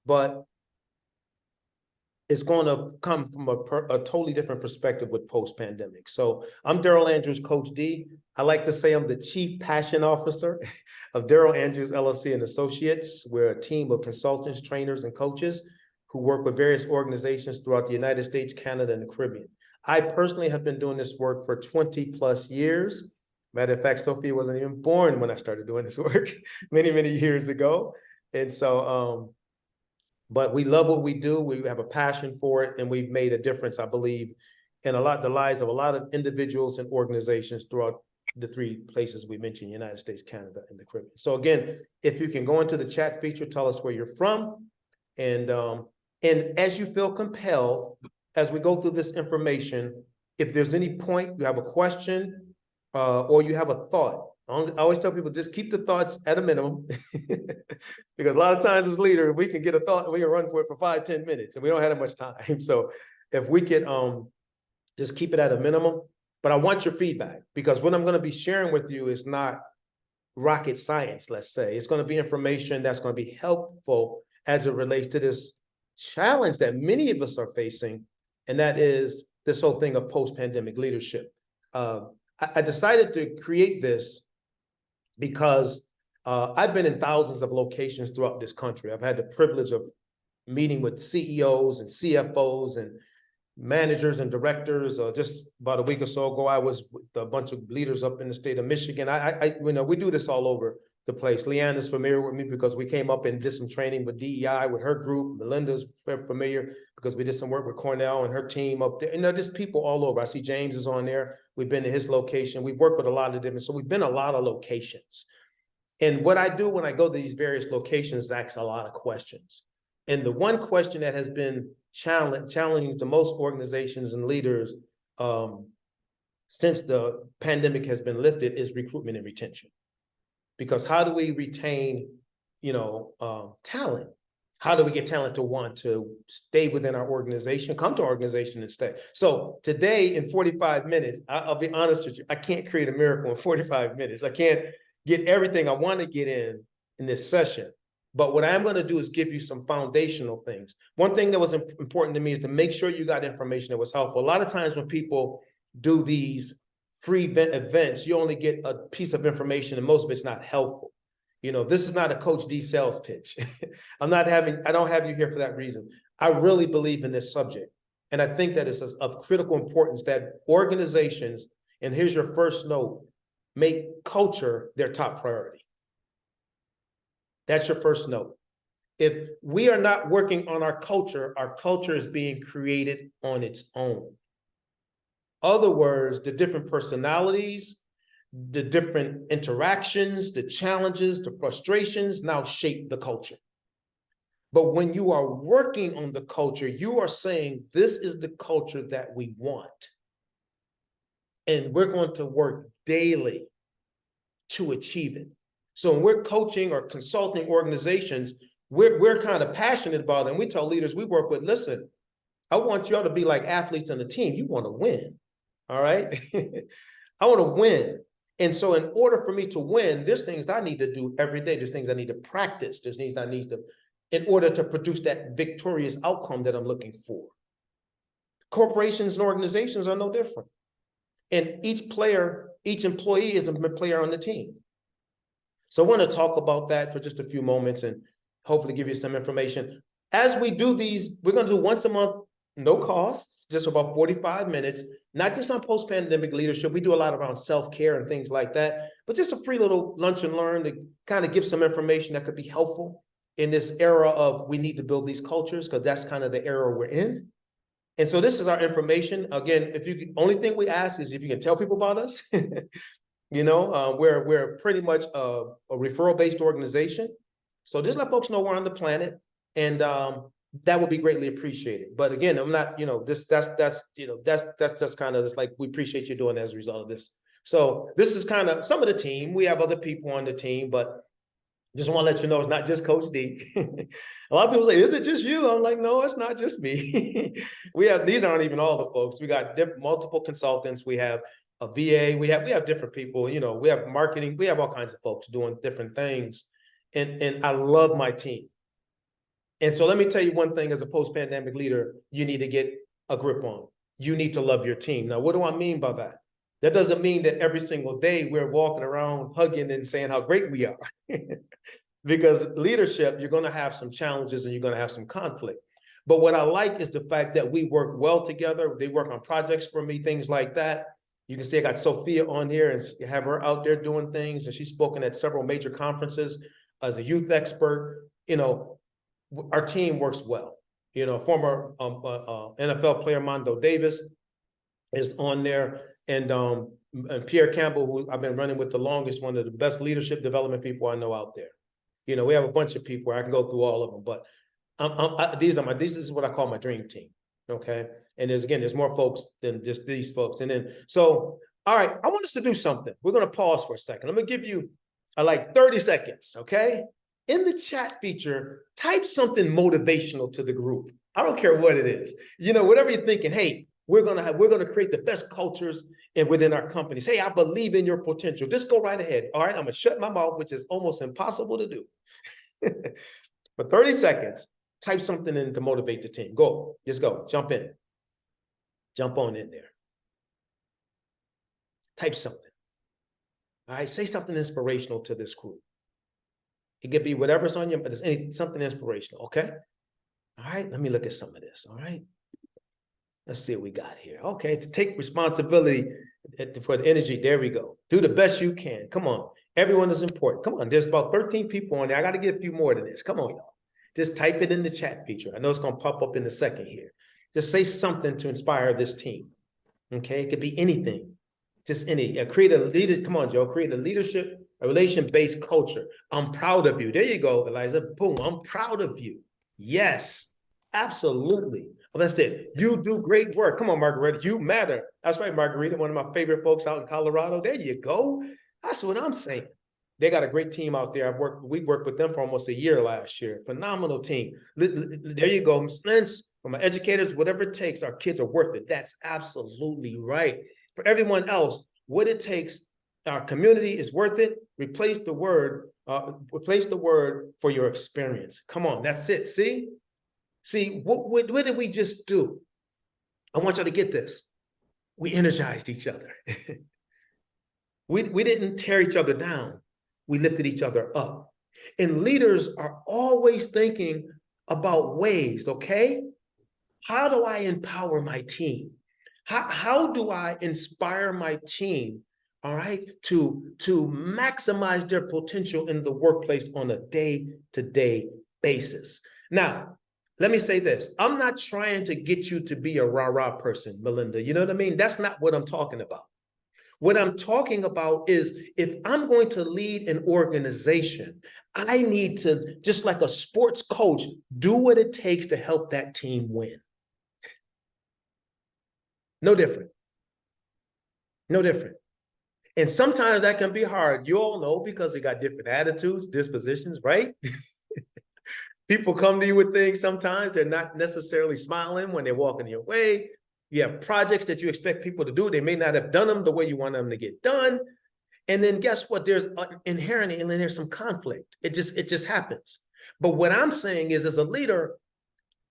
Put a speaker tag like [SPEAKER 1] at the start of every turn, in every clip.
[SPEAKER 1] but it's going to come from a totally different perspective with post-pandemic. So I'm Daryl Andrews, Coach D. I like to say I'm the Chief Passion Officer of Daryl Andrews LLC and Associates. We're a team of consultants, trainers, and coaches who work with various organizations throughout the United States, Canada, and the Caribbean. I personally have been doing this work for 20 plus years. Matter of fact, Sophia wasn't even born when I started doing this work many, many years ago. And so, but we love what we do. We have a passion for it, and we've made a difference, I believe, in the lives of a lot of individuals and organizations throughout the three places we mentioned: United States, Canada, and the Caribbean. So again, if you can go into the chat feature, tell us where you're from, and as you feel compelled, as we go through this information, if there's any point you have a question or you have a thought. I always tell people, just keep the thoughts at a minimum because a lot of times as leaders, we can get a thought and we can run for it for 5-10 minutes and we don't have that much time. So if we could just keep it at a minimum, but I want your feedback, because what I'm going to be sharing with you is not rocket science, let's say. It's going to be information that's going to be helpful as it relates to this challenge that many of us are facing, and that is this whole thing of post-pandemic leadership. I decided to create this because I've been in thousands of locations throughout this country. I've had the privilege of meeting with CEOs and CFOs and managers and directors. Just about a week or so ago, I was with a bunch of leaders up in the state of Michigan. We do this all over the place. Leanne is familiar with me because we came up and did some training with DEI with her group. Melinda's familiar because we did some work with Cornell and her team up there. Just people all over. I see James is on there. We've been to his location. We've worked with a lot of different, so we've been a lot of locations. And what I do when I go to these various locations is ask a lot of questions. And the one question that has been challenging to most organizations and leaders since the pandemic has been lifted is recruitment and retention. Because how do we retain, talent? How do we get talent to want to stay within our organization, come to our organization and stay? So today in 45 minutes, I'll be honest with you, I can't create a miracle in 45 minutes. I can't get everything I want to get in this session. But what I'm going to do is give you some foundational things. One thing that was important to me is to make sure you got information that was helpful. A lot of times when people do these free events, you only get a piece of information and most of it's not helpful. This is not a Coach D sales pitch. I don't have you here for that reason. I really believe in this subject. And I think that it's of critical importance that organizations, and here's your first note, make culture their top priority. That's your first note. If we are not working on our culture is being created on its own. Other words, the different personalities, the different interactions, the challenges, the frustrations now shape the culture. But when you are working on the culture, you are saying, this is the culture that we want. And we're going to work daily to achieve it. So when we're coaching or consulting organizations, we're kind of passionate about it. And we tell leaders we work with, listen, I want y'all to be like athletes on the team. You want to win. All right. I want to win. And so in order for me to win, there's things I need to do every day. There's things I need to practice. There's things I need to, in order to produce that victorious outcome that I'm looking for. Corporations and organizations are no different. And each employee is a player on the team. So I want to talk about that for just a few moments and hopefully give you some information. As we do these, we're going to do once a month, no costs, just about 45 minutes, not just on post-pandemic leadership. We do a lot around self-care and things like that, but just a free little lunch and learn to kind of give some information that could be helpful in this era of we need to build these cultures, because that's kind of the era we're in. And so this is our information. Again, only thing we ask is if you can tell people about us. We're pretty much a referral-based organization. So just let folks know we're on the planet, and that would be greatly appreciated. But again, I'm not, that's just kind of just like, we appreciate you doing as a result of this. So this is kind of some of the team. We have other people on the team, but just want to let you know it's not just Coach D. A lot of people say, is it just you? I'm like, no, it's not just me. These aren't even all the folks. We got multiple consultants. We have a VA. We have different people. We have marketing. We have all kinds of folks doing different things. And I love my team. And so let me tell you one thing as a post-pandemic leader, you need to get a grip on. You need to love your team. Now, what do I mean by that? That doesn't mean that every single day we're walking around hugging and saying how great we are. Because leadership, you're going to have some challenges and you're going to have some conflict. But what I like is the fact that we work well together. They work on projects for me, things like that. You can see I got Sophia on here and have her out there doing things. And she's spoken at several major conferences as a youth expert. You know, our team works well. You know, former NFL player Mondo Davis is on there. And Pierre Campbell, who I've been running with the longest, one of the best leadership development people I know out there. You know, we have a bunch of people where I can go through all of them, but this is what I call my dream team. Okay. And there's more folks than just these folks. And then, so, all right, I want us to do something. We're going to pause for a second. I'm going to give you like 30 seconds. Okay. In the chat feature, type something motivational to the group. I don't care what it is. You know, whatever you're thinking, hey, we're going to create the best cultures within our companies. Hey, I believe in your potential. Just go right ahead. All right. I'm going to shut my mouth, which is almost impossible to do. For 30 seconds, type something in to motivate the team. Go, just go, jump in. Jump on in there. Type something. All right, say something inspirational to this group. It could be whatever's on your, but there's something inspirational, okay? All right, let me look at some of this, all right? Let's see what we got here. Okay, to take responsibility for the energy, there we go. Do the best you can, come on. Everyone is important, come on. There's about 13 people on there. I gotta get a few more than this, come on, y'all. Just type it in the chat feature. I know it's gonna pop up in a second here. Just say something to inspire this team, okay? It could be anything, just any, create a leader, come on, Joe, create a leadership, a relation-based culture. I'm proud of you. There you go, Eliza, boom, I'm proud of you. Yes, absolutely. Well, that's it. You do great work. Come on, Margarita, you matter. That's right, Margarita, one of my favorite folks out in Colorado. There you go. That's what I'm saying. They got a great team out there. We worked with them for almost a year last year. Phenomenal team. There you go. From my educators, whatever it takes, our kids are worth it. That's absolutely right. For everyone else, what it takes, our community is worth it. Replace the word for your experience. Come on, that's it. See, what did we just do? I want you to get this. We energized each other. We didn't tear each other down. We lifted each other up. And leaders are always thinking about ways, okay? How do I empower my team? How do I inspire my team, all right, to maximize their potential in the workplace on a day-to-day basis? Now, let me say this. I'm not trying to get you to be a rah-rah person, Melinda. You know what I mean? That's not what I'm talking about. What I'm talking about is if I'm going to lead an organization, I need to, just like a sports coach, do what it takes to help that team win. No different. No different. And sometimes that can be hard. You all know because they got different attitudes, dispositions, right? People come to you with things sometimes. They're not necessarily smiling when they're walking your way. You have projects that you expect people to do. They may not have done them the way you want them to get done. And then guess what? There's inherently, and then there's some conflict. It just happens. But what I'm saying is, as a leader,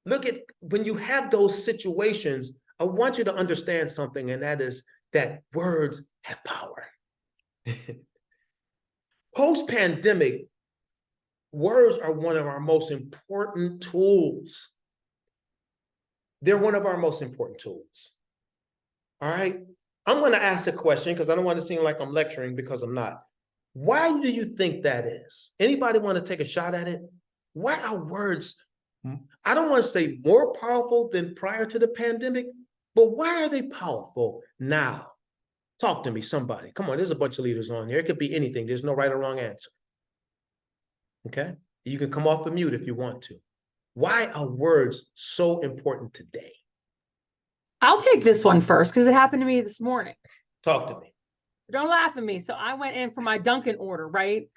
[SPEAKER 1] look at when you have those situations, I want you to understand something, and that is that words have power. Post-pandemic, words are one of our most important tools. They're one of our most important tools. All right. I'm going to ask a question because I don't want to seem like I'm lecturing because I'm not. Why do you think that is? Anybody want to take a shot at it? Why are words, I don't want to say more powerful than prior to the pandemic, but why are they powerful now? Talk to me, somebody. Come on, there's a bunch of leaders on here. It could be anything. There's no right or wrong answer. Okay. You can come off of mute if you want to. Why are words so important today?
[SPEAKER 2] I'll take this one first because it happened to me this morning.
[SPEAKER 1] Talk to me.
[SPEAKER 2] So don't laugh at me. So I went in for my Dunkin' order, right?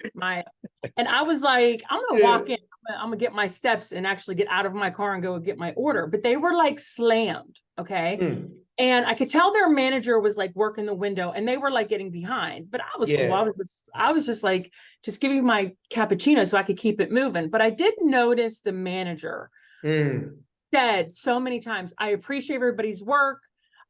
[SPEAKER 2] And I was like, I'm gonna walk in. I'm gonna get my steps and actually get out of my car and go get my order. But they were like slammed, okay? And I could tell their manager was like working the window and they were like getting behind, but I was cool.
[SPEAKER 1] Yeah.
[SPEAKER 2] I was just like, just giving my cappuccino so I could keep it moving. But I did notice the manager
[SPEAKER 1] Mm,
[SPEAKER 2] said so many times, I appreciate everybody's work.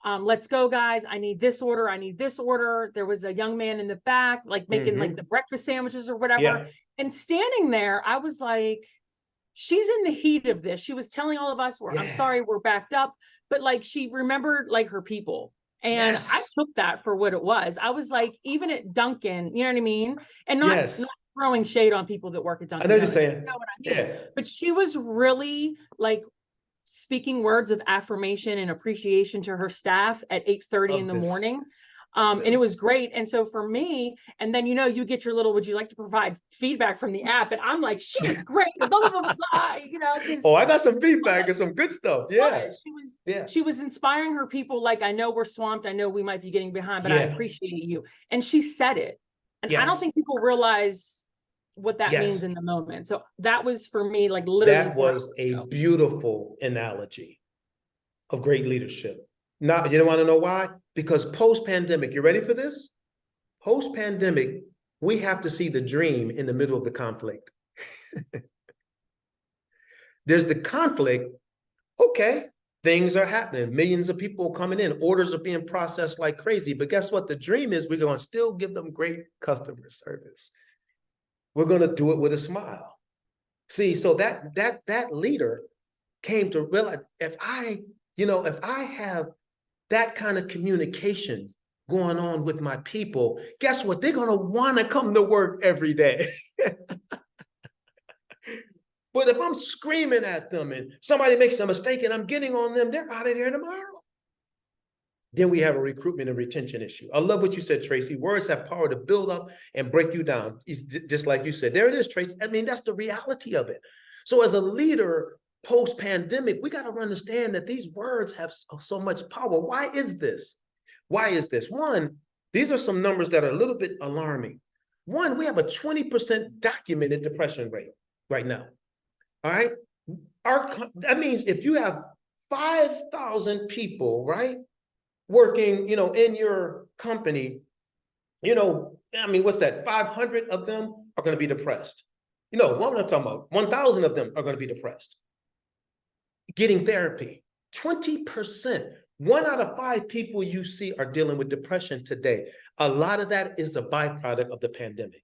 [SPEAKER 2] Let's go, guys. I need this order. I need this order. There was a young man in the back, like making like the breakfast sandwiches or whatever.
[SPEAKER 1] yeah.
[SPEAKER 2] And standing there, I was like, she's in the heat of this. She was telling all of us, I'm
[SPEAKER 1] Yeah.
[SPEAKER 2] sorry, we're backed up, but like she remembered like her people. And I
[SPEAKER 1] Yes.
[SPEAKER 2] took that for what it was. I was like, even at Dunkin', you know what I mean? And not
[SPEAKER 1] Yes.
[SPEAKER 2] throwing shade on people that work at
[SPEAKER 1] I
[SPEAKER 2] Dunkin'
[SPEAKER 1] know what you're
[SPEAKER 2] Donuts. You
[SPEAKER 1] saying.
[SPEAKER 2] know what I mean?
[SPEAKER 1] Yeah.
[SPEAKER 2] But she was really like speaking words of affirmation and appreciation to her staff at 8:30 in
[SPEAKER 1] Love
[SPEAKER 2] the
[SPEAKER 1] this.
[SPEAKER 2] morning. And it was great. And so for me, and then, you know, you get your little, would you like to provide feedback from the app? And I'm like, she was great. Blah, blah, blah, blah, you know, because
[SPEAKER 1] Oh, I got some feedback and some good stuff. Yeah. Yeah.
[SPEAKER 2] she was inspiring her people. Like, I know we're swamped. I know we might be getting behind, but I
[SPEAKER 1] Yeah.
[SPEAKER 2] appreciate you. And she said it. And I don't
[SPEAKER 1] Yes.
[SPEAKER 2] think people realize what that means
[SPEAKER 1] Yes.
[SPEAKER 2] in the moment. So that was for me, like literally
[SPEAKER 1] That
[SPEAKER 2] 4
[SPEAKER 1] was
[SPEAKER 2] hours
[SPEAKER 1] a
[SPEAKER 2] ago.
[SPEAKER 1] beautiful analogy of great leadership. Now, you don't want to know why? Because post-pandemic, you ready for this? Post-pandemic, we have to see the dream in the middle of the conflict. There's the conflict. Okay, things are happening. Millions of people coming in. Orders are being processed like crazy. But guess what? The dream is we're going to still give them great customer service. We're going to do it with a smile. See, so that leader came to realize if I have that kind of communication going on with my people, guess what? They're going to want to come to work every day. But if I'm screaming at them and somebody makes a mistake and I'm getting on them, they're out of there tomorrow. Then we have a recruitment and retention issue. I love what you said, Tracy. Words have power to build up and break you down. It's just like you said, there it is, Tracy. I mean, that's the reality of it. So as a leader, post-pandemic, we got to understand that these words have so much power. Why is this? Why is this? One, these are some numbers that are a little bit alarming. One, we have a 20% documented depression rate right now. All right. That means if you have 5,000 people, right, working, in your company, I mean, what's that? 500 of them are going to be depressed. What I'm talking about, 1,000 of them are going to be depressed. Getting therapy, 20%. 1 out of 5 people you see are dealing with depression today. A lot of that is a byproduct of the pandemic.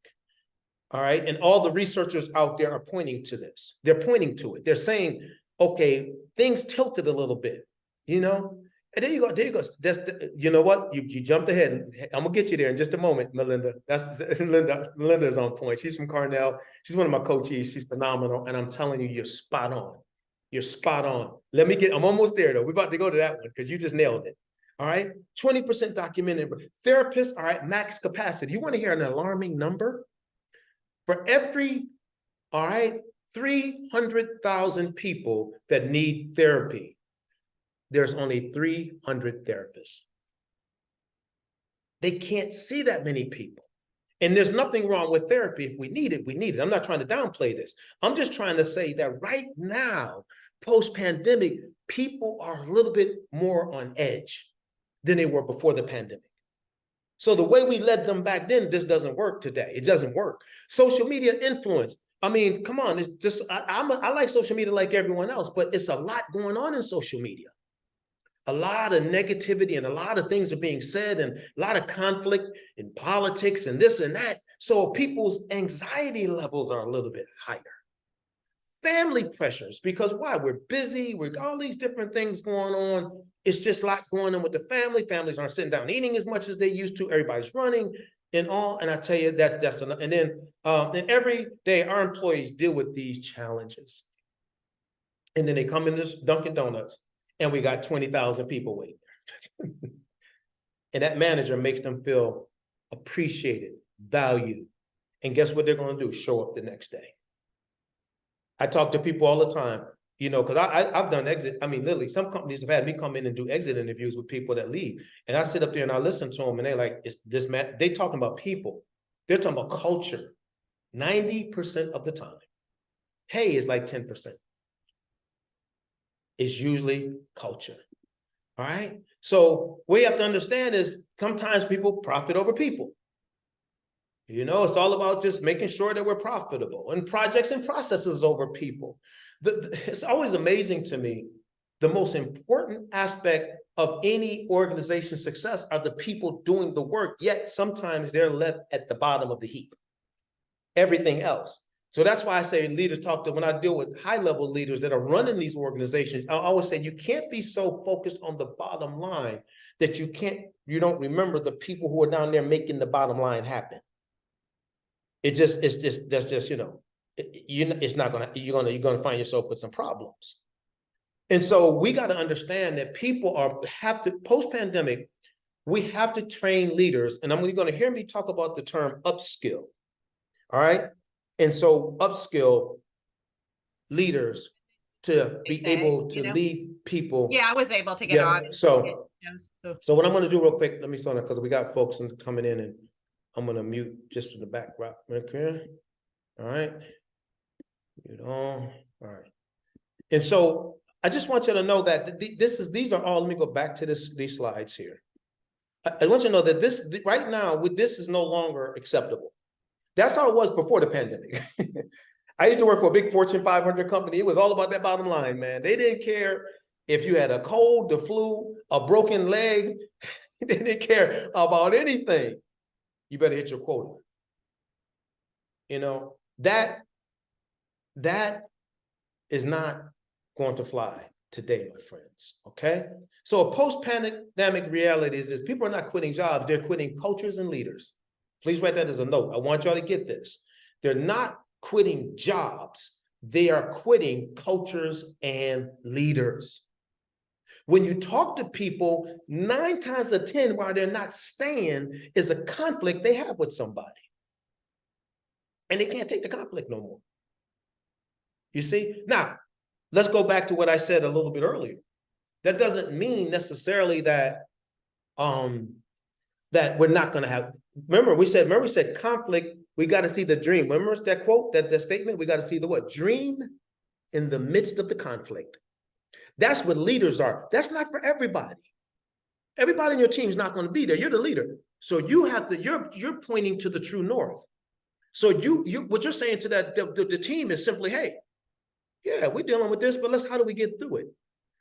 [SPEAKER 1] All right. And all the researchers out there are pointing to this. They're pointing to it. They're saying, okay, things tilted a little bit, And there you go. There you go. You know what? You jumped ahead. I'm gonna get you there in just a moment, Melinda. Melinda is on point. She's from Cornell. She's one of my coaches. She's phenomenal. And I'm telling you, you're spot on. You're spot on. I'm almost there though. We're about to go to that one because you just nailed it. All right. 20% documented. Therapists, all right, max capacity. You want to hear an alarming number? For every, 300,000 people that need therapy, there's only 300 therapists. They can't see that many people. And there's nothing wrong with therapy. If we need it, we need it. I'm not trying to downplay this. I'm just trying to say that right now, post-pandemic, people are a little bit more on edge than they were before the pandemic. So the way we led them back then, this doesn't work today. It doesn't work. Social media influence. I mean, come on. It's just, I like social media like everyone else, but it's a lot going on in social media. A lot of negativity and a lot of things are being said and a lot of conflict in politics and this and that. So people's anxiety levels are a little bit higher. Family pressures, because why? We're busy, we've all these different things going on. It's just a lot going on with the family. Families aren't sitting down eating as much as they used to. Everybody's running and all. And I tell you, that's enough. And then every day our employees deal with these challenges. And then they come in this Dunkin' Donuts and we got 20,000 people waiting there. And that manager makes them feel appreciated, valued. And guess what they're going to do? Show up the next day. I talk to people all the time, because I've done exit. I mean, literally, some companies have had me come in and do exit interviews with people that leave. And I sit up there and I listen to them and they're like, it's this man, they talking about people. They're talking about culture 90% of the time. Pay is like 10%. It's usually culture. All right. So what you have to understand is sometimes people profit over people. You know, it's all about just making sure that we're profitable, and projects and processes over people. It's always amazing to me. The most important aspect of any organization's success are the people doing the work, yet sometimes they're left at the bottom of the heap. Everything else. So that's why I say leaders talk to, when I deal with high level leaders that are running these organizations, I always say you can't be so focused on the bottom line that you don't remember the people who are down there making the bottom line happen. It's just, you know, it's not gonna, you're gonna find yourself with some problems. And so we got to understand that people have to, post-pandemic, we have to train leaders, and you're going to hear me talk about the term upskill. All right. And so upskill leaders to be able to lead people.
[SPEAKER 3] Yeah, I was able to get on.
[SPEAKER 1] So what I'm going to do real quick, let me start, because we got folks coming in, and I'm going to mute just in the background. Okay. All right. Mute on. All right. And so I just want you to know that these are all, let me go back to these slides here. I want you to know that this right now, this is no longer acceptable. That's how it was before the pandemic. I used to work for a big Fortune 500 company. It was all about that bottom line, man. They didn't care if you had a cold, the flu, a broken leg. They didn't care about anything. You better hit your quota. You know, that is not going to fly today, my friends, okay? So a post-pandemic reality is people are not quitting jobs, they're quitting cultures and leaders. Please write that as a note. I want y'all to get this. They're not quitting jobs, they are quitting cultures and leaders. When you talk to people, 9 times out of 10, why they're not staying is a conflict they have with somebody. And they can't take the conflict no more. You see? Now, let's go back to what I said a little bit earlier. That doesn't mean necessarily that that we're not going to have. Remember, we said conflict. We got to see the dream. Remember that quote, that statement? We got to see the what? Dream in the midst of the conflict. That's what leaders are. That's not for everybody. Everybody in your team is not going to be there. You're the leader, so you have to. You're pointing to the true north. So what you're saying to the team is simply, hey, yeah, we're dealing with this, but how do we get through it?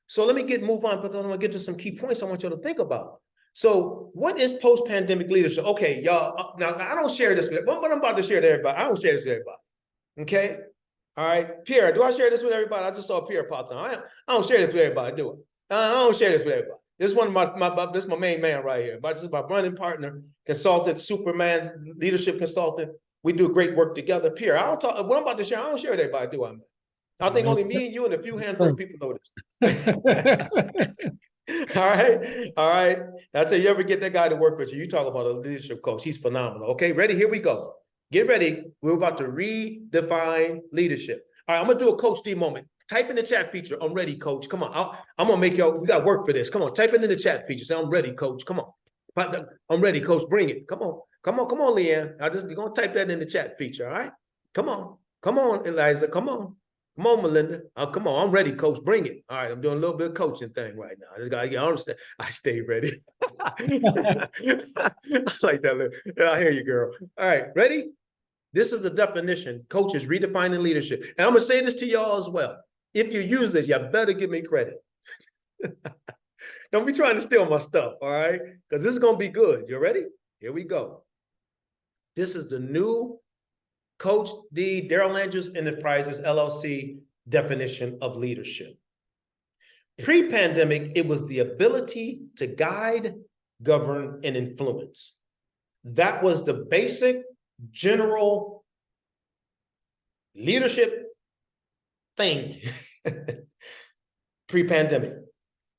[SPEAKER 1] So let me move on, because I'm gonna get to some key points I want you to think about. So what is post-pandemic leadership? Okay, y'all, now I don't share this with, but I'm about to share to everybody. I don't share this with everybody, okay? All right, Pierre, do I share this with everybody? I just saw Pierre pop down. I don't share this with everybody, do I? I don't share this with everybody. This is one of this is my main man right here. This is my running partner, consultant, Superman, leadership consultant. We do great work together. Pierre, I don't talk, what I'm about to share, I don't share with everybody, do I? I think only me and you and a few handful of people know this. All right. I'll tell you, ever get that guy to work with you, you talk about a leadership coach. He's phenomenal. Okay, ready? Here we go. Get ready. We're about to redefine leadership. All right, I'm gonna do a Coach D moment. Type in the chat feature. I'm ready, coach. Come on. I'm gonna make y'all, we got work for this. Come on, type it in the chat feature. Say, I'm ready, coach. Come on. I'm ready, coach. Bring it. Come on, Leanne. You're gonna type that in the chat feature. All right. Come on, Eliza. Come on, Melinda. Oh, come on, I'm ready, coach. Bring it. All right, I'm doing a little bit of coaching thing right now. I just gotta get understand. I stay ready. I like that. Yeah, I hear you, girl. All right, ready? This is the definition. Coaches redefining leadership. And I'm gonna say this to y'all as well. If you use this, you better give me credit. Don't be trying to steal my stuff, all right? Because this is gonna be good. You ready? Here we go. This is the new Coach D, Daryl Andrews Enterprises, LLC definition of leadership. Pre-pandemic, it was the ability to guide, govern, and influence. That was the basic, general leadership thing pre-pandemic.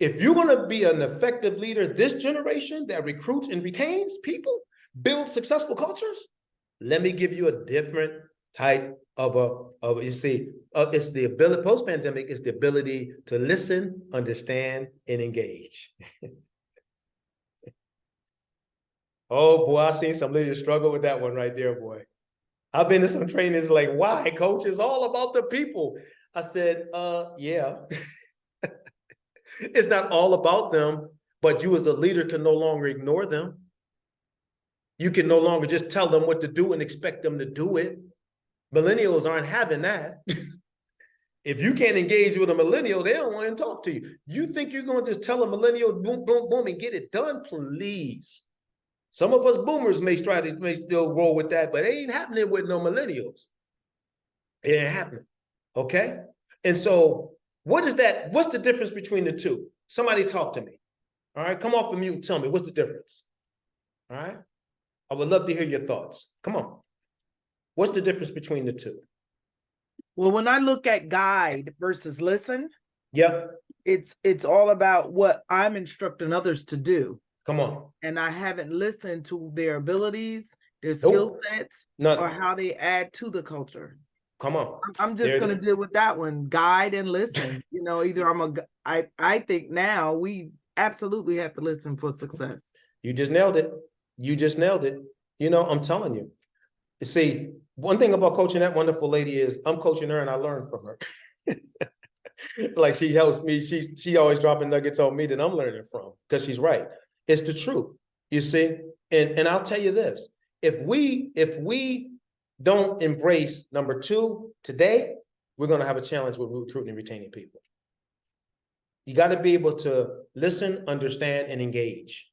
[SPEAKER 1] If you're going to be an effective leader, this generation that recruits and retains people, builds successful cultures, let me give you a different type you see, it's the ability, post-pandemic is the ability to listen, understand, and engage. Oh boy, I've seen some leaders struggle with that one right there, boy. I've been to some trainings like, why, coach? It's all about the people. I said, yeah. It's not all about them, but you as a leader can no longer ignore them. You can no longer just tell them what to do and expect them to do it. Millennials aren't having that. If you can't engage with a millennial, they don't want to talk to you. You think you're going to just tell a millennial boom, boom, boom and get it done? Please. Some of us boomers may still roll with that, but it ain't happening with no millennials. It ain't happening. Okay. And so what's the difference between the two? Somebody talk to me. All right. Come off of mute and tell me what's the difference. All right. I would love to hear your thoughts. Come on. What's the difference between the two?
[SPEAKER 3] Well, when I look at guide versus listen,
[SPEAKER 1] Yep.
[SPEAKER 3] it's all about what I'm instructing others to do.
[SPEAKER 1] Come on.
[SPEAKER 3] And I haven't listened to their abilities, their skill sets, or how they add to the culture.
[SPEAKER 1] Come on.
[SPEAKER 3] I'm just going to deal with that one, guide and listen. You know, either I think now we absolutely have to listen for success. You
[SPEAKER 1] just nailed it. You just nailed it. You know, I'm telling you. See, one thing about coaching that wonderful lady is I'm coaching her and I learn from her. Like she helps me. She always dropping nuggets on me that I'm learning from because she's right. It's the truth, you see. And I'll tell you this: if we don't embrace number two today, we're going to have a challenge with recruiting and retaining people. You got to be able to listen, understand, and engage.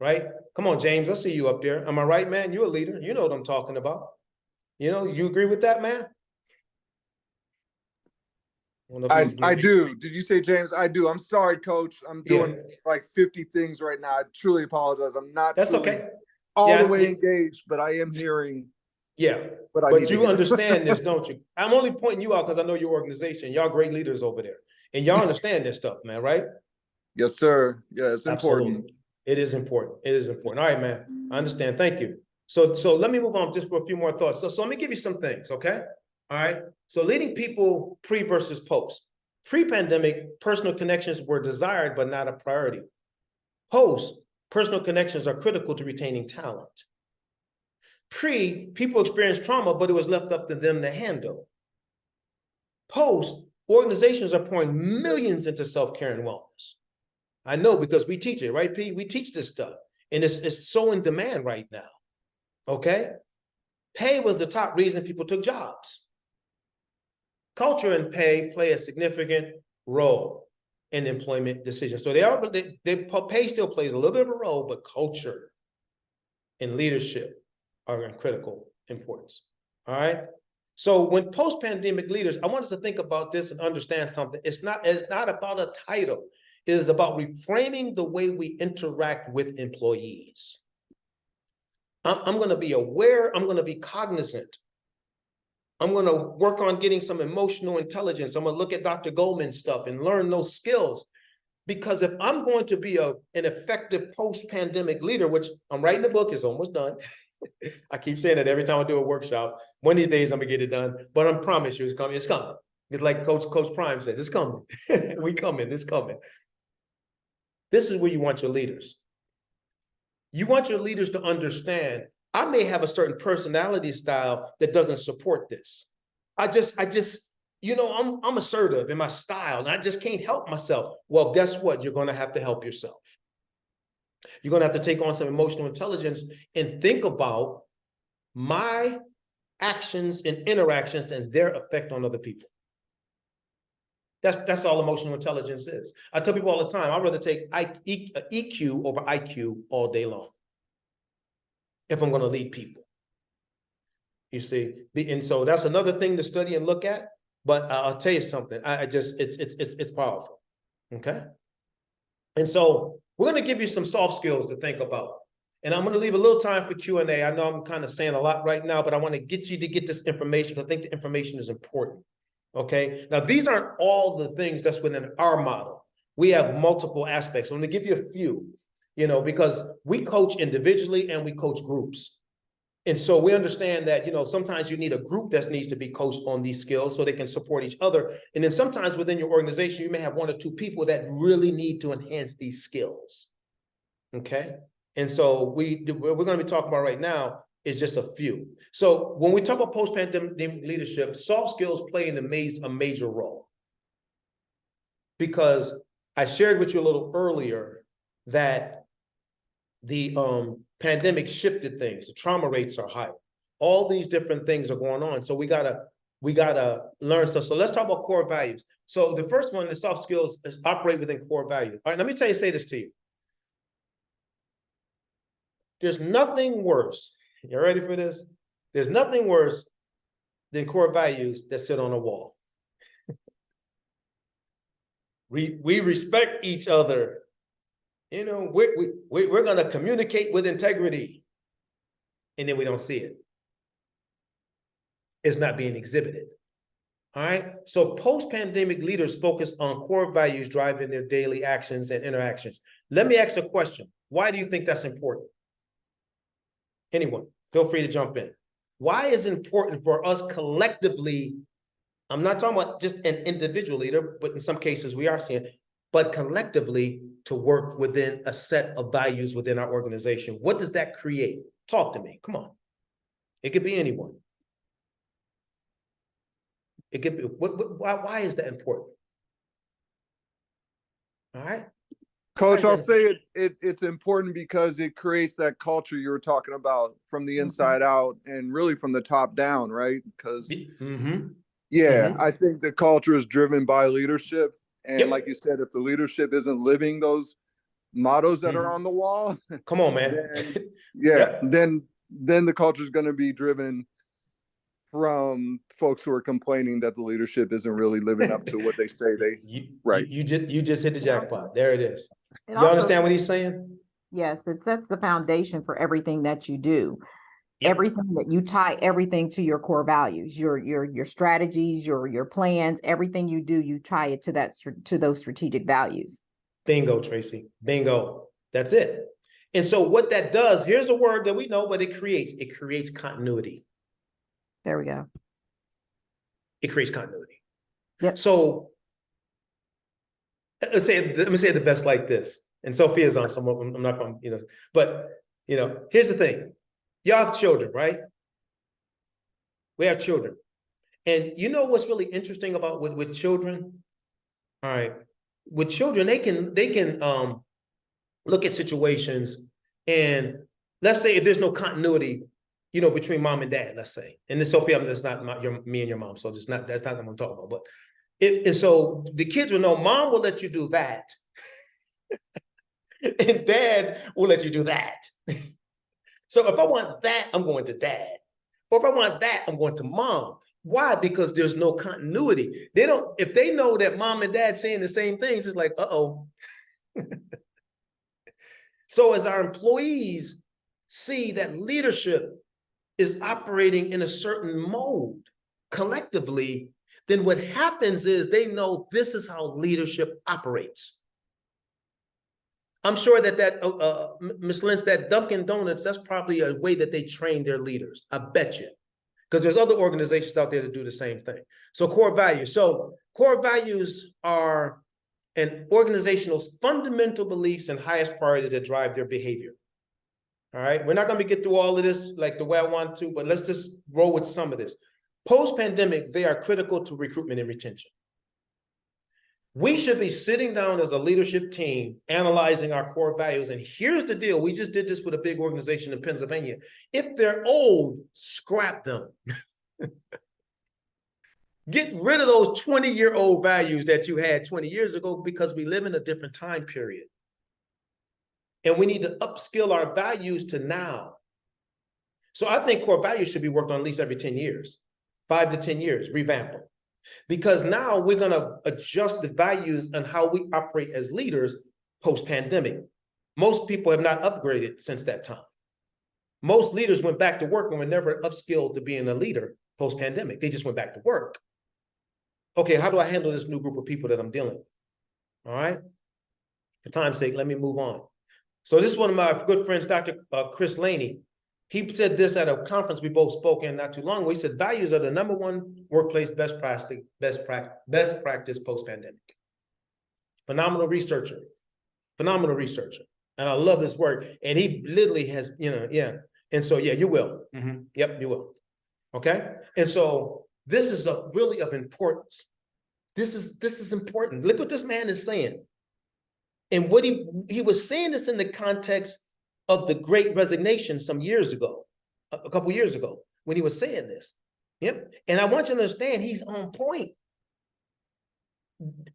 [SPEAKER 1] Right? Come on, James. I see you up there. Am I right, man? You're a leader. You know what I'm talking about. You know, you agree with that, man?
[SPEAKER 4] I do. Did you say James? I do. I'm sorry, coach. I'm doing like 50 things right now. I truly apologize. I'm not
[SPEAKER 1] That's okay.
[SPEAKER 4] All the way engaged, but I am hearing.
[SPEAKER 1] Yeah. But you understand this, don't you? I'm only pointing you out because I know your organization. Y'all great leaders over there. And y'all understand this stuff, man, right?
[SPEAKER 4] Yes, sir. Yeah, it's important.
[SPEAKER 1] Absolutely. It is important. It is important. All right, man. I understand. Thank you. So let me move on just for a few more thoughts. So let me give you some things, okay? All right. So leading people pre versus post. Pre-pandemic, personal connections were desired, but not a priority. Post, personal connections are critical to retaining talent. Pre, people experienced trauma, but it was left up to them to handle. Post, organizations are pouring millions into self-care and wellness. I know because we teach it, right, P? We teach this stuff, and it's so in demand right now, okay? Pay was the top reason people took jobs. Culture and pay play a significant role in employment decisions. So pay still plays a little bit of a role, but culture and leadership are in critical importance, all right? So when post-pandemic leaders, I want us to think about this and understand something. It's not about a title. It is about reframing the way we interact with employees. I'm going to be aware. I'm going to be cognizant. I'm going to work on getting some emotional intelligence. I'm going to look at Dr. Goldman's stuff and learn those skills. Because if I'm going to be an effective post-pandemic leader, which I'm writing a book, it's almost done. I keep saying that every time I do a workshop. One of these days I'm going to get it done. But I promise you it's coming. It's coming. It's like Coach Prime said, it's coming. We coming. It's coming. This is where you want your leaders. You want your leaders to understand, I may have a certain personality style that doesn't support this. I just, you know, I'm assertive in my style and I just can't help myself. Well, guess what? You're going to have to help yourself. You're going to have to take on some emotional intelligence and think about my actions and interactions and their effect on other people. That's all emotional intelligence is. I tell people all the time, I'd rather take EQ over IQ all day long if I'm going to lead people. You see, and so that's another thing to study and look at. But I'll tell you something. It's powerful. Okay. And so we're going to give you some soft skills to think about. And I'm going to leave a little time for Q&A. I know I'm kind of saying a lot right now, but I want to get you to get this information because I think the information is important. Okay. Now, these aren't all the things that's within our model. We have multiple aspects. I'm going to give you a few, you know, because we coach individually and we coach groups. And so we understand that, you know, sometimes you need a group that needs to be coached on these skills so they can support each other. And then sometimes within your organization, you may have one or two people that really need to enhance these skills. Okay. And so we're going to be talking about right now is just a few. So when we talk about post-pandemic leadership, soft skills play a major role. Because I shared with you a little earlier that the pandemic shifted things. The trauma rates are high. All these different things are going on. So we gotta learn stuff. So let's talk about core values. So the first one, the soft skills, is operate within core values. All right, let me say this to you. There's nothing worse. You ready for this? There's nothing worse than core values that sit on a wall. We respect each other. You know, we're going to communicate with integrity, and then we don't see it. It's not being exhibited. All right. So post-pandemic leaders focus on core values driving their daily actions and interactions. Let me ask a question. Why do you think that's important? Anyone, feel free to jump in. Why is it important for us collectively? I'm not talking about just an individual leader, but in some cases we are seeing, but collectively to work within a set of values within our organization. What does that create? Talk to me. Come on. It could be anyone. It could be, why is that important? All right.
[SPEAKER 4] Coach, I'll say it's important because it creates that culture you were talking about from the inside out and really from the top down, right? Because I think the culture is driven by leadership. And like you said, if the leadership isn't living those mottos that are on the wall,
[SPEAKER 1] come on, man.
[SPEAKER 4] Then the culture is going to be driven from folks who are complaining that the leadership isn't really living up to what they say they
[SPEAKER 1] You just hit the jackpot. There it is.
[SPEAKER 5] It
[SPEAKER 1] You
[SPEAKER 5] also-
[SPEAKER 1] understand what he's saying?
[SPEAKER 5] Yes, it sets the foundation for everything that you do.
[SPEAKER 1] Yep.
[SPEAKER 5] Everything that you tie everything to your core values, your strategies, your plans, everything you do, you tie it to those strategic values.
[SPEAKER 1] Bingo, Tracy. Bingo. That's it. And so what that does, here's a word that we know, but it creates continuity.
[SPEAKER 5] There we go.
[SPEAKER 1] It creates continuity.
[SPEAKER 5] Yep.
[SPEAKER 1] So let me say it the best like this. And Sophia's on, so I'm not going, but here's the thing. Y'all have children, right? We have children. And you know what's really interesting about with children? All right. With children, they can look at situations, and let's say if there's no continuity, between mom and dad, let's say, and then Sophia, that's not me and your mom, so that's not what I'm talking about. But and so the kids will know mom will let you do that, and dad will let you do that. So if I want that, I'm going to dad, or if I want that, I'm going to mom. Why? Because there's no continuity. If they know that mom and dad saying the same things, it's like, uh-oh. So as our employees see that leadership is operating in a certain mode collectively, then what happens is they know this is how leadership operates. I'm sure that Ms. Lynch, that Dunkin' Donuts, that's probably a way that they train their leaders. I bet you. Because there's other organizations out there that do the same thing. So core values. So core values are an organization's fundamental beliefs and highest priorities that drive their behavior. All right. We're not going to get through all of this like the way I want to, but let's just roll with some of this. Post-pandemic, they are critical to recruitment and retention. We should be sitting down as a leadership team, analyzing our core values. And here's the deal. We just did this with a big organization in Pennsylvania. If they're old, scrap them. Get rid of those 20-year-old values that you had 20 years ago, because we live in a different time period. And we need to upskill our values to now. So I think core values should be worked on at least every 10 years, 5 to 10 years, revamp them. Because now we're going to adjust the values and how we operate as leaders post-pandemic. Most people have not upgraded since that time. Most leaders went back to work and were never upskilled to being a leader post-pandemic. They just went back to work. Okay, how do I handle this new group of people that I'm dealing with? All right. For time's sake, let me move on. So this is one of my good friends, Dr. Chris Laney. He said this at a conference we both spoke in not too long ago. He said, values are the #1 workplace best practice post-pandemic. Phenomenal researcher. And I love his work. And he literally has, And so, yeah, you will. Yep, you will. Okay. And so this is really of importance. This is important. Look what this man is saying. And what he was saying this in the context of the Great Resignation some years ago, a couple years ago, when he was saying this. Yep. And I want you to understand he's on point.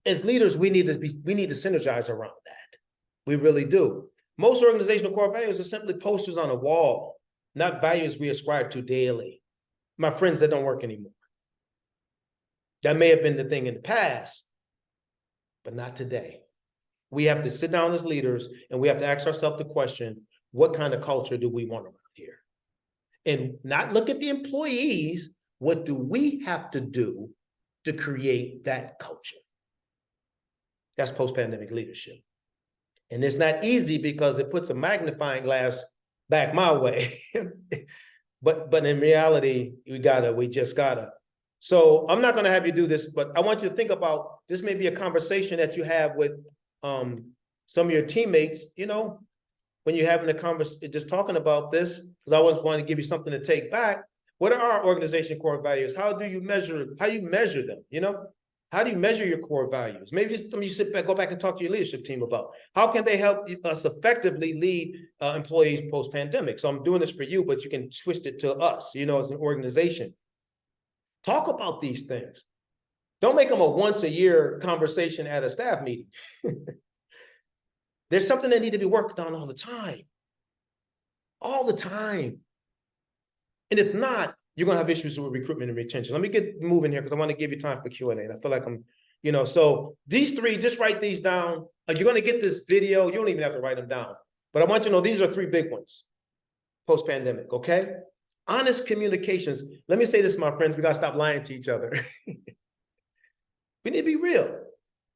[SPEAKER 1] As leaders, we need to synergize around that. We really do. Most organizational core values are simply posters on a wall, not values we ascribe to daily. My friends, that don't work anymore. That may have been the thing in the past, but not today. We have to sit down as leaders and we have to ask ourselves the question, what kind of culture do we want around here? And not look at the employees, what do we have to do to create that culture? That's post-pandemic leadership. And it's not easy because it puts a magnifying glass back my way. But in reality, we just gotta. So I'm not gonna have you do this, but I want you to think about, this may be a conversation that you have with some of your teammates, you know, when you're having a conversation, just talking about this, because I always want to give you something to take back. What are our organization core values? How you measure them, you know? How do you measure your core values? Maybe just you sit back, go back and talk to your leadership team about how can they help us effectively lead employees post-pandemic. So I'm doing this for you, but you can twist it to us, you know, as an organization. Talk about these things. Don't make them a once a year conversation at a staff meeting. There's something that needs to be worked on all the time. All the time. And if not, you're going to have issues with recruitment and retention. Let me get moving here because I want to give you time for Q&A. And I feel like I'm, you know, so these three, just write these down. You're going to get this video. You don't even have to write them down. But I want you to know these are three big ones post-pandemic, okay? Honest communications. Let me say this, my friends. We got to stop lying to each other. We need to be real.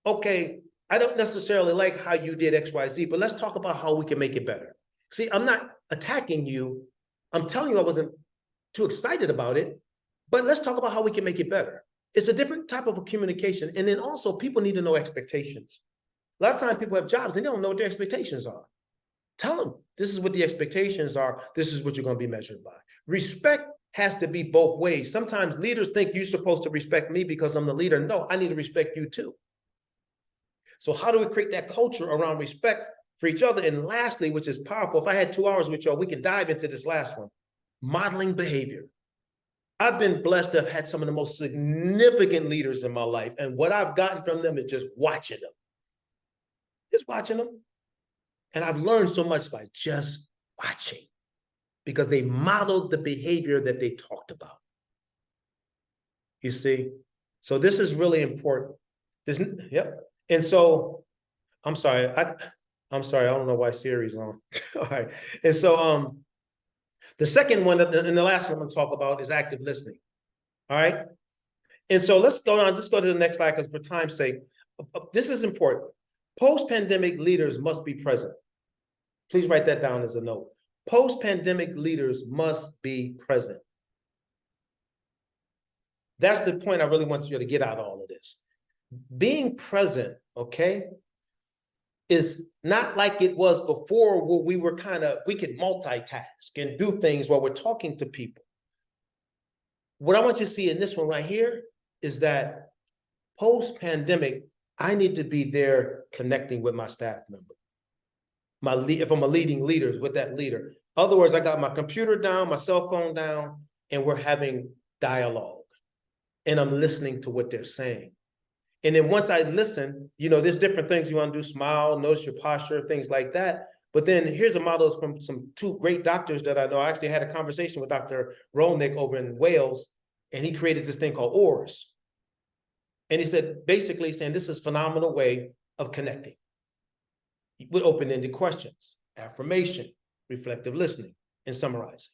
[SPEAKER 1] Okay, I don't necessarily like how you did X, Y, Z, but let's talk about how we can make it better. See, I'm not attacking you. I'm telling you I wasn't too excited about it, but let's talk about how we can make it better. It's a different type of a communication. And then also people need to know expectations. A lot of times people have jobs, they don't know what their expectations are. Tell them, this is what the expectations are. This is what you're going to be measured by. Respect has to be both ways. Sometimes leaders think you're supposed to respect me because I'm the leader. No, I need to respect you too. So how do we create that culture around respect for each other? And lastly, which is powerful, if I had 2 hours with y'all, we can dive into this last one, modeling behavior. I've been blessed to have had some of the most significant leaders in my life. And what I've gotten from them is just watching them. Just watching them. And I've learned so much by just watching because they modeled the behavior that they talked about. You see? So this is really important. Yep. And so, I'm sorry, I don't know why Siri's on. All right. And so the second one and the last one I'm gonna talk about is active listening. All right. And so let's go on, just go to the next slide because for time's sake, this is important. Post-pandemic leaders must be present. Please write that down as a note. Post-pandemic leaders must be present. That's the point I really want you to get out of all of this. Being present, okay, is not like it was before where we could multitask and do things while we're talking to people. What I want you to see in this one right here is that post-pandemic, I need to be there connecting with my staff member. If I'm a leading leader, with that leader. In other words, I got my computer down, my cell phone down, and we're having dialogue. And I'm listening to what they're saying. And then once I listen, you know, there's different things you want to do, smile, notice your posture, things like that. But then here's a model from two great doctors that I know. I actually had a conversation with Dr. Rolnick over in Wales, and he created this thing called OARS. And he said, basically saying this is a phenomenal way of connecting with open-ended questions, affirmation, reflective listening, and summarizing.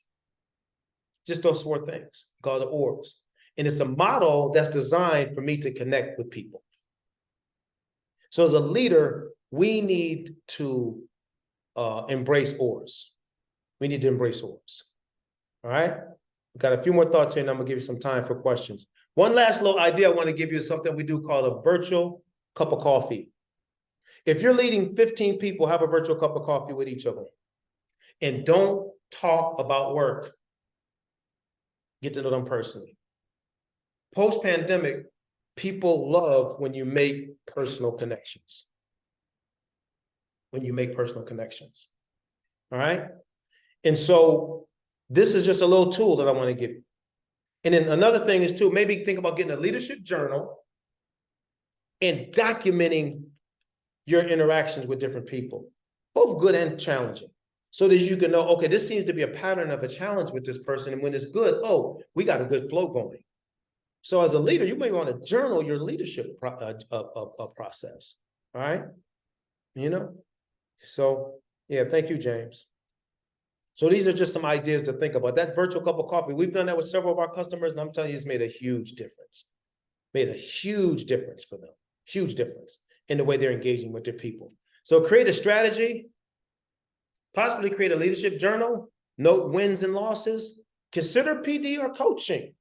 [SPEAKER 1] Just those 4 things called the OARS. And it's a model that's designed for me to connect with people. So as a leader, we need to embrace OARS. We need to embrace OARS. All right? We've got a few more thoughts here, and I'm gonna give you some time for questions. One last little idea I want to give you is something we do called a virtual cup of coffee. If you're leading 15 people, have a virtual cup of coffee with each other. And don't talk about work. Get to know them personally. Post-pandemic, people love when you make personal connections. when you make personal connections. All right. And so this is just a little tool that I want to give you. And then another thing is too, maybe think about getting a leadership journal and documenting your interactions with different people, both good and challenging, so that you can know, okay, this seems to be a pattern of a challenge with this person. And when it's good, oh, we got a good flow going. So as a leader, you may want to journal your leadership process. All right. You know, so yeah, thank you, James. So these are just some ideas to think about. That virtual cup of coffee, we've done that with several of our customers, and I'm telling you, it's made a huge difference. Made a huge difference for them. Huge difference in the way they're engaging with their people. So create a strategy, possibly create a leadership journal, note wins and losses, consider PD or coaching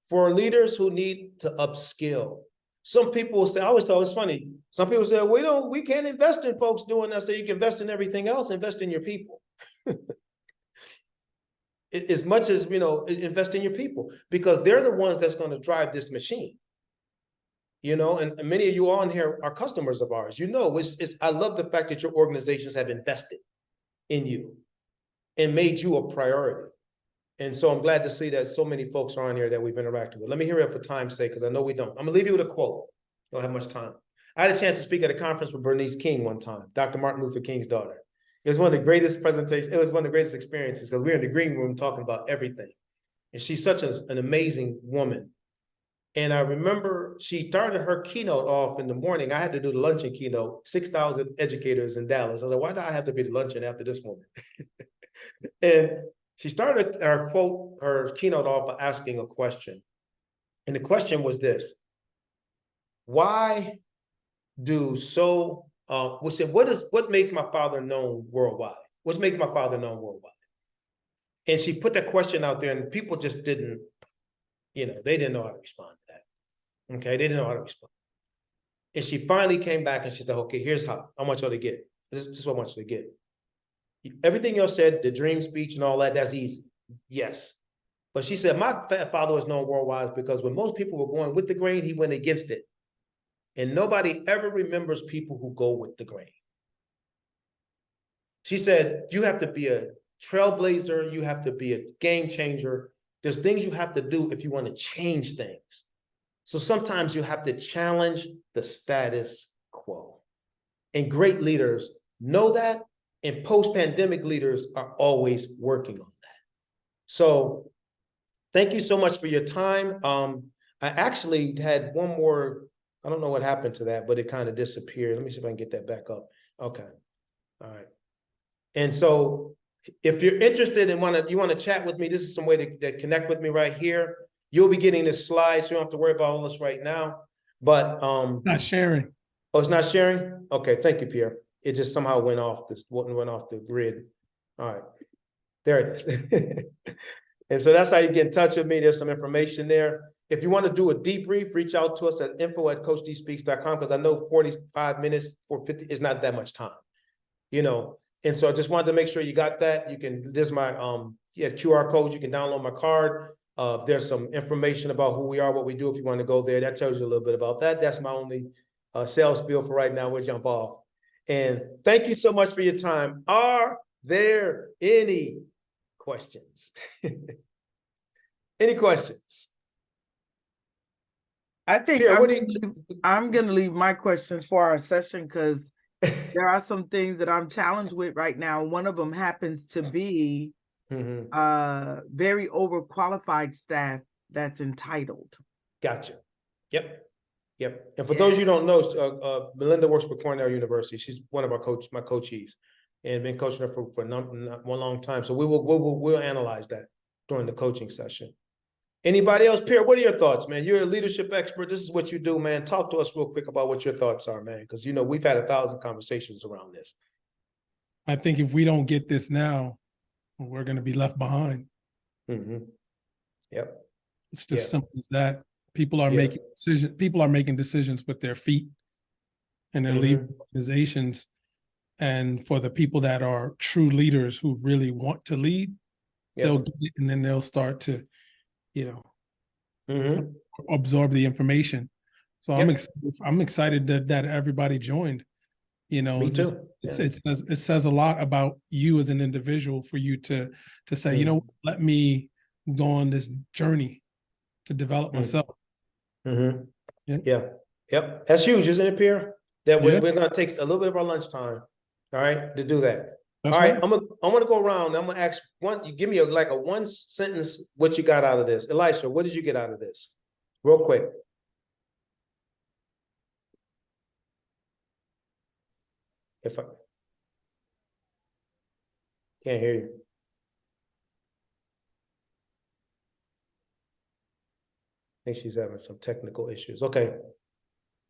[SPEAKER 1] for leaders who need to upskill. Some people will say, I always thought it was funny. Some people say, we can't invest in folks doing that. So you can invest in everything else, invest in your people. As much as, invest in your people, because they're the ones that's going to drive this machine. And many of you on here are customers of ours. I love the fact that your organizations have invested in you and made you a priority. And so I'm glad to see that so many folks are on here that we've interacted with. Let me hear it for time's sake, because I know we don't. I'm gonna leave you with a quote. Don't have much time. I had a chance to speak at a conference with Bernice King one time, Dr. Martin Luther King's daughter. It was one of the greatest presentations. It was one of the greatest experiences, because we were in the green room talking about everything. And she's such an amazing woman. And I remember she started her keynote off in the morning. I had to do the luncheon keynote, 6,000 educators in Dallas. I was like, why do I have to be the luncheon after this woman? And she started her keynote off by asking a question. And the question was this: why what makes my father known worldwide? What's making my father known worldwide? And she put that question out there, and people just didn't, they didn't know how to respond to that. Okay, they didn't know how to respond. And she finally came back and she said, okay, here's how I want y'all to get. This is what I want you to get. Everything y'all said, the dream speech and all that, that's easy. Yes. But she said, my father was known worldwide because when most people were going with the grain, he went against it. And nobody ever remembers people who go with the grain. She said, you have to be a trailblazer. You have to be a game changer. There's things you have to do if you want to change things. So sometimes you have to challenge the status quo. And great leaders know that, and post-pandemic leaders are always working on that. So thank you so much for your time. I actually had one more, I don't know what happened to that, but it kind of disappeared. Let me see if I can get that back up. Okay. All right. And so if you're interested and you want to chat with me, this is some way to connect with me right here. You'll be getting this slide, so you don't have to worry about all this right now. But
[SPEAKER 6] not sharing.
[SPEAKER 1] Oh, it's not sharing? Okay, thank you, Pierre. It just somehow went off the grid. All right, there it is. And so that's how you get in touch with me. There's some information there. If you want to do a debrief, reach out to us at info@coachdspeaks.com, because I know 45 minutes or 50 is not that much time, And so I just wanted to make sure you got that. There's my QR code. You can download my card. There's some information about who we are, what we do. If you want to go there, that tells you a little bit about that. That's my only sales spiel for right now. We'll jump off. And thank you so much for your time. Are there any questions? Any questions?
[SPEAKER 3] I think
[SPEAKER 1] Pierre,
[SPEAKER 3] I'm going to leave my questions for our session, because there are some things that I'm challenged with right now. One of them happens to be very overqualified staff that's entitled.
[SPEAKER 1] Gotcha. Yep. And for those you don't know, Melinda works with Cornell University. She's one of my coachees, and been coaching her for one long time. So we'll analyze that during the coaching session. Anybody else? Pierre, what are your thoughts, man? You're a leadership expert. This is what you do, man. Talk to us real quick about what your thoughts are, man, because we've had 1,000 conversations around this.
[SPEAKER 6] I think if we don't get this now, we're going to be left behind.
[SPEAKER 1] Mm-hmm. Yep.
[SPEAKER 6] It's just simple as that. People are making decisions. People are making decisions with their feet, and they're leading organizations. And for the people that are true leaders who really want to lead, they'll get it, and then they'll start to, absorb the information. So I'm excited that everybody joined. You know,
[SPEAKER 1] Me
[SPEAKER 6] just,
[SPEAKER 1] too.
[SPEAKER 6] it says a lot about you as an individual for you to say, you know, let me go on this journey to develop myself.
[SPEAKER 1] Mm-hmm.
[SPEAKER 6] Yeah.
[SPEAKER 1] Yeah. Yep. That's huge, isn't it, Pierre? That
[SPEAKER 6] Yeah.
[SPEAKER 1] we're gonna take a little bit of our lunchtime, all right, to do that.
[SPEAKER 6] That's
[SPEAKER 1] All right,
[SPEAKER 6] right.
[SPEAKER 1] I'm gonna go around. I'm gonna ask one. You give me like a one sentence what you got out of this. Elisha, what did you get out of this? Real quick. If I can't hear you. I think she's having some technical issues. Okay.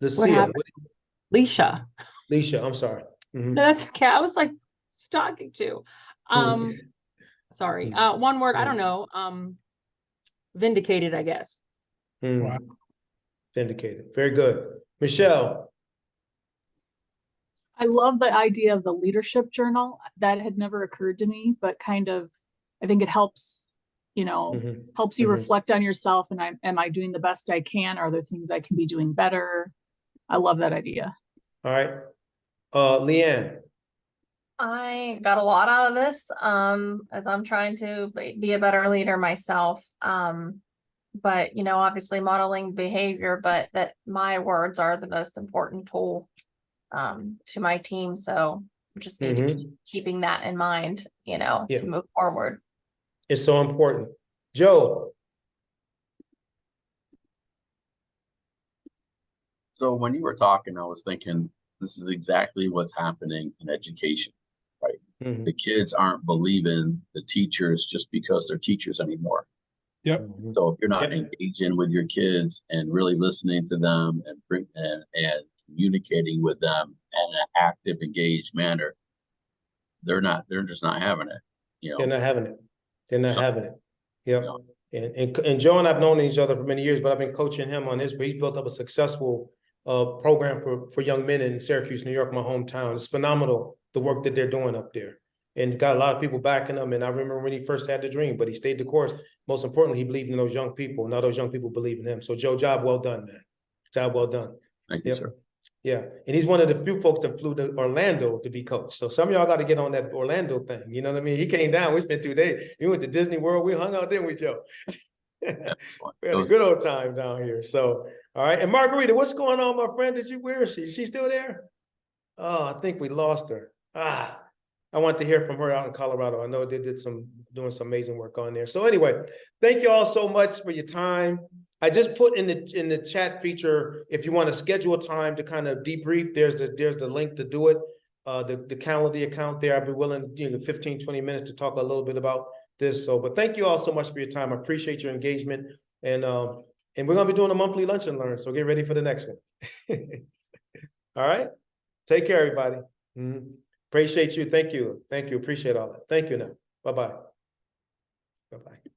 [SPEAKER 1] Lucia,
[SPEAKER 2] happened? Leisha.
[SPEAKER 1] Leisha, I'm sorry. Mhm.
[SPEAKER 2] No, that's okay. I was like talking to. Sorry. One word, I don't know. Vindicated, I guess.
[SPEAKER 6] Wow.
[SPEAKER 1] Vindicated. Very good. Michelle.
[SPEAKER 7] I love the idea of the leadership journal. That had never occurred to me, but kind of, I think it helps, you know, helps you reflect on yourself. And am I doing the best I can? Are there things I can be doing better? I love that idea.
[SPEAKER 1] All right. Leanne.
[SPEAKER 8] I got a lot out of this, as I'm trying to be a better leader myself. But you know, obviously modeling behavior, but that my words are the most important tool, to my team. So we just need to keep keeping that in mind, you know, to move forward.
[SPEAKER 1] It's so important. Joe.
[SPEAKER 9] So when you were talking, I was thinking this is exactly what's happening in education, right? The kids aren't believing the teachers just because they're teachers anymore.
[SPEAKER 6] Yep.
[SPEAKER 9] So if you're not engaging with your kids and really listening to them and communicating with them in an active, engaged manner, they're just not having it. You know,
[SPEAKER 1] They're not having it. They're not having it. Yep. And Joe and I've known each other for many years, but I've been coaching him on this, but he's built up a successful program for young men in Syracuse, New York, my hometown. It's phenomenal, the work that they're doing up there. And got a lot of people backing him. And I remember when he first had the dream, but he stayed the course. Most importantly, he believed in those young people. Now those young people believe in him. So Joe, job well done, man. Job well done.
[SPEAKER 9] Thank you, sir.
[SPEAKER 1] Yeah. And he's one of the few folks that flew to Orlando to be coached. So some of y'all got to get on that Orlando thing. You know what I mean? He came down. We spent 2 days. We went to Disney World. We hung out, didn't we, Joe? We had a good old time down here. So, all right. And Margarita, what's going on, my friend? Where is she? Is she still there? Oh, I think we lost her. I want to hear from her out in Colorado. I know they doing some amazing work on there. So anyway, thank you all so much for your time. I just put in the chat feature, if you want to schedule a time to kind of debrief, there's the link to do it. The Calendly account there. I'd be willing, 15, 20 minutes to talk a little bit about this. So, but thank you all so much for your time. I appreciate your engagement. And we're going to be doing a monthly lunch and learn. So get ready for the next one. All right. Take care, everybody. Appreciate you. Thank you. Thank you. Appreciate all that. Thank you now. Bye-bye. Bye-bye.